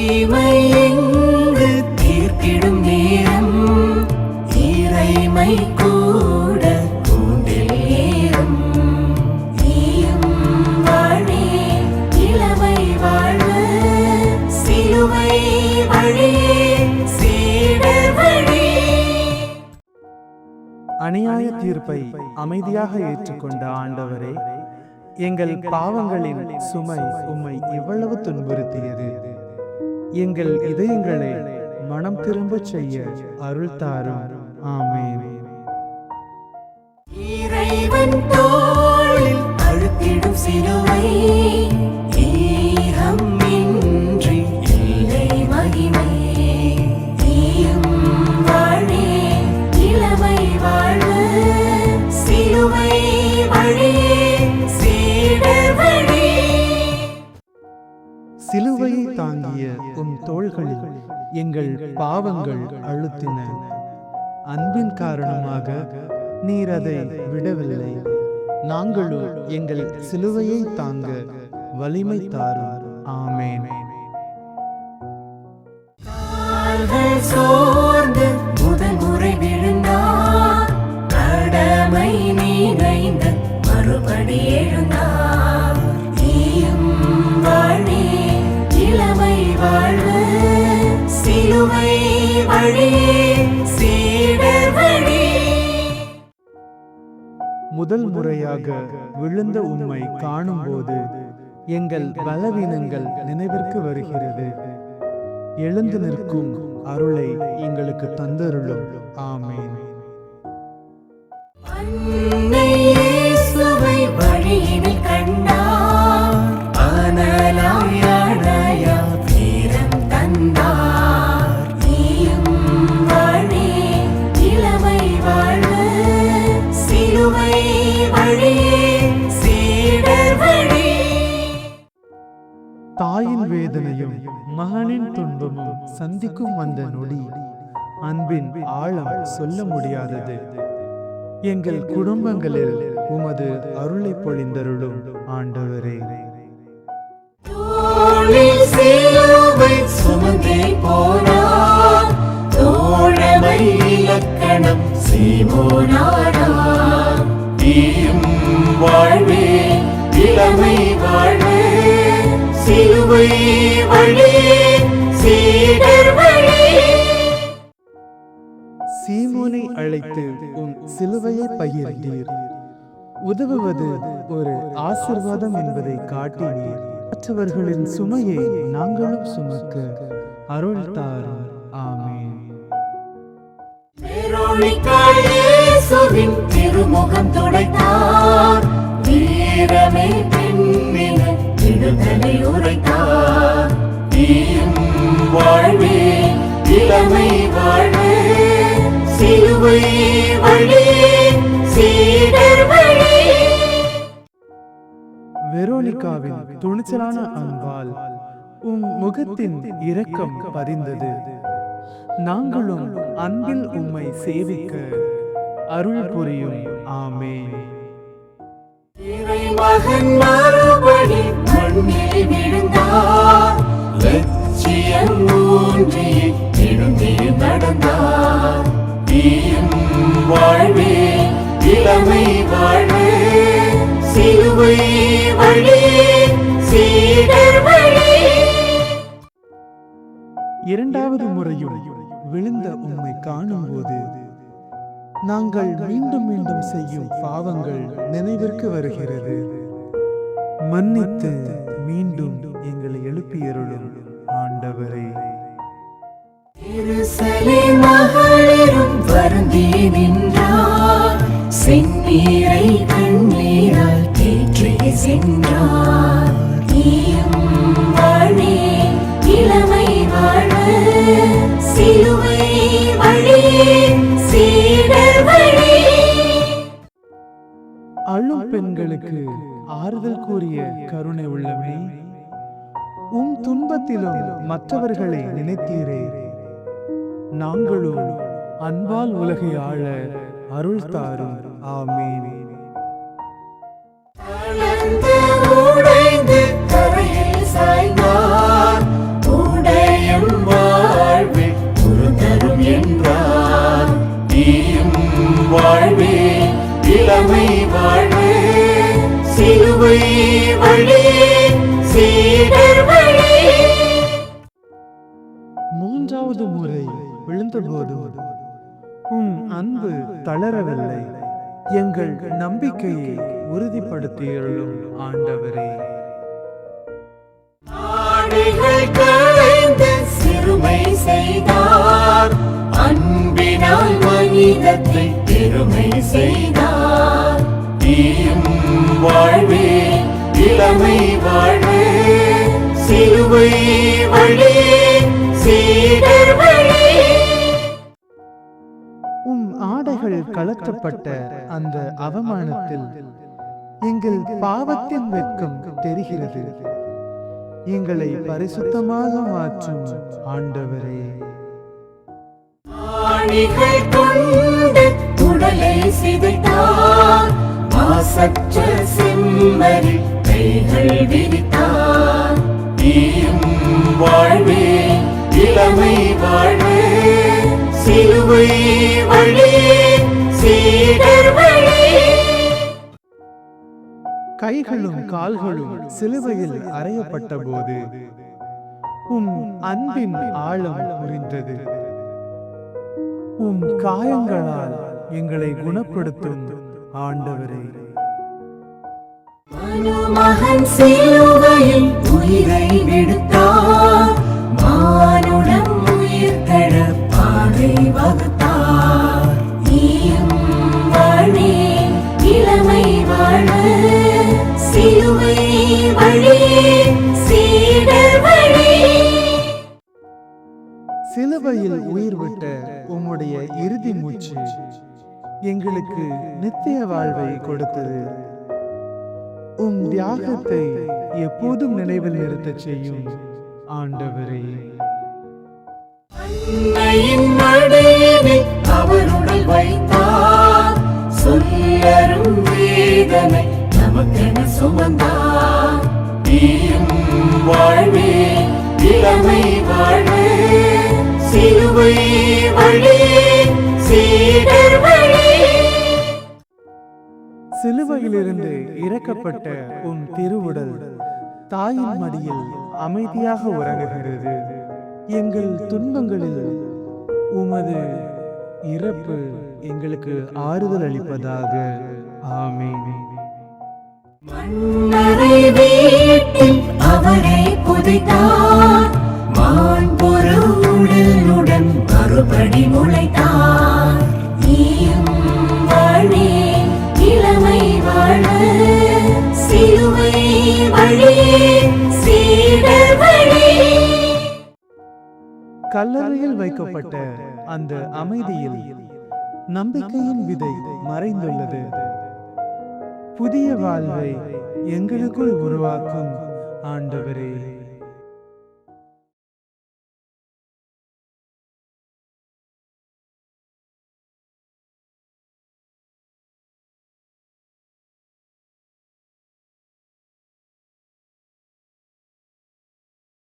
தீமை எங்கு தீர்த்திடும் நேரம் இறைமை கூட கூண்டில் ஏறும். நீயும் வாழே இளமை வாழ்வு சிலுவை வழியே சீடர் வழி. அநியாய தீர்ப்பை அமைதியாக ஏற்றுக்கொண்ட ஆண்டவரே, எங்கள் பாவங்களின் சுமை உம்மை இவ்வளவு துன்புறுத்தியது. எங்கள் இதயங்களை மனம் திரும்பச் செய்ய அருள் தாரும். ஆமென். இறைவன் தோளில் அழுத்திடும் சிலுவை ஈகம் இன்றி இல்லை மகிமை. நீயும் வாழே இளமை வாழ்வு சிலுவை வழியே சீடர் வழி. சிலுவையை தாங்கிய உம் தோள்களில் எங்கள் பாவங்கள் அழுத்தின. அன்பின் காரணமாக நீர் அதை விடவில்லை. நாங்களோ எங்கள் சிலுவையை தாங்க வலிமை தாரும். ஆமென். கால்கள் சோர்ந்து முதல் முறை விழுந்தார், கடமை நினைந்து மறுபடி எழுந்தார். நீயும் வாழே இளமை வாழ்வு சிலுவை வழியே சீடர் வழி. முதல் முறையாக விழுந்த உம்மை காணும்போது எங்கள் பலவீனங்கள் நினைவிற்கு வருகிறது. எழுந்து நிற்கும் அருளை எங்களுக்கு தந்தருளும். ஆமென். அன்னை இயேசுவை வழியினில் கண்டார், அனலாய் அணையா வீரம் தந்தார். நீயும் வாழே இளமை வாழ்வு சிலுவை வழியே சீடர் வழி. தாயின் வேதனையும் மகனின் துன்பமும் சந்திக்கும் அந்த நொடி அன்பின் ஆழம் சொல்ல முடியாதது. எங்கள் குடும்பங்களில் உமது அருளை பொழிந்தருளும் ஆண்டவரே. தோளில் சிலுவை சுமந்தே போனார், தோழமை இலக்கணம் சீமோனானார். நீயும் வாழ்வே இளமை வாழ்வு சிலுவை வழியே சீடர் வழி. சீமோனை அழைத்து உன் சிலுவையை பகிர்ந்தீர். உதவுவது ஒரு ஆசீர்வாதம் என்பதை காட்டினீர். மற்றவர்களின் சுமையை நாங்களும் சுமக்க அருள் தாரும். ஆமென். வெரோனிகா இயேசுவின் திருமுகம் துடைத்தார், வீரமே பெண்ணின விடுதலை உரைத்தார். நீயும் வாழ்வே இளமை வாழ்வு சிலுவை வழியே சீடர் வழி. வெரோனிகாவின் துணிச்சலான அன்பால் உம் முகத்தின் இரக்கம் பதிந்தது. நாங்களும் அன்பில் உம்மை சேவிக்க அருள் புரியும். ஆமென். இறைமகன் மறுபடி மண்ணில் விழுந்தார், லட்சியம் ஊன்றி எழுந்தே நடந்தார். நீயும் வாழ்வே இளமை வாழ்வு சிலுவை வழியே சீடர் வழி. இரண்டாவது முறையும் விழுந்த உம்மை காணும்போது நாங்கள் மீண்டும் மீண்டும் செய்யும் பாவங்கள் நினைவிற்கு வருகிறது. மன்னித்து மீண்டும் எங்களை எழுப்பியருளும் ஆண்டவரே. எருசலேம் மகளிரும் வருந்தி நின்றார், செந்நீரை கண்ணீரால் தேற்றி சென்றார். நீயும் வாழே இளமை வாழ்வு சிலுவை வழியே சீடர் வழி. அழும் பெண்களுக்கு ஆறுதல் கூறிய கருணை உள்ளமே, உம் துன்பத்திலும் மற்றவர்களை நினைத்தீரே. நாங்களும் அன்பால் உலகை ஆள அருள் தாரும். ஆமென். உடைந்து கரையில் சாய்ந்தார், உடைய வழி சீடர் வழி. மூன்றாவது முறை விழுந்தபோதும் உம் அன்பு தளரவில்லை. எங்கள் நம்பிக்கையை உறுதிப்படுத்தியருளும் ஆண்டவரே. ஆடைகள் களைந்து சிறுமை செய்தார், அன்பினால் மனிதத்தை பெருமை செய்தார். தீயும் வாழ்வே இளமை வாழ்வே சிலுவை வழி சீடர் வழி. உம் ஆடைகள் கலற்றப்பட்ட அந்த அவமானத்தில் எங்கள் பாவத்தின் வெட்கம் தெரிகிறது. எங்களை பரிசுத்தமாக மாற்றும் ஆண்டவரே. ஆணிகள் கொண்டு உடலை சிதைத்தார், மாசற்ற செம்மறி கைகள் விரித்தார். தீயும் வாழ்வே இளமை வாழ்வே சிலுவை வழி சீடர் வழி. கைகளும் கால்களும் சிலுவையில் அறையப்பட்ட போது உம் அன்பின் ஆழம் புரிந்தது. உம் காயங்களால் எங்களை குணப்படுத்தும் ஆண்டவரே. மகன் சிலுவையில் உயிரை விடுத்தார், மானுடம் உயிர் தழ பாதை வகுத்தார். நீயும் வாழ்வே இளமை வாழ்வு சிலுவை வழி சீடர் வழி. சிலுவையில் உயிர் விட்ட உம்முடைய இறுதி மூச்சு எங்களுக்கு நித்திய வாழ்வை கொடுத்தது. உம் தியாகத்தை எப்போதும் நினைவில் நிறுத்தச் செய்யும் ஆண்டவரே. அன்னையின் மடியினை அவருடல் வைத்தார், சொல்லரும் வேதனை நமக்கென சுமந்தார். தீயும் வாழ்வே இளமை வாழ்வே சிலுவை வழி சீடர் வழி. சிலுவையிலிருந்து இறக்கப்பட்ட உன் திருவுடல் தாயின் மடியில் அமைதியாக உறங்குகிறது. எங்கள் துன்பங்களில் உமது இறப்பு எங்களுக்கு ஆறுதல் அளிப்பதாக. ஆமென். மன்னரை வீட்டில் அவரை புதைத்தார், மாண்பொரு உடலுடன் மறுபடி முளைத்தார். நீயும் வாழ்வே இளமை வாழ்வு சிலுவை வழி சீடர் வழி. கல்லறையில் வைக்கப்பட்ட அந்த அமைதியில் நம்பிக்கையின் விதை மறைந்துள்ளது. புதிய வாழ்வை எங்களுக்குள் உருவாக்கும் ஆண்டவரே.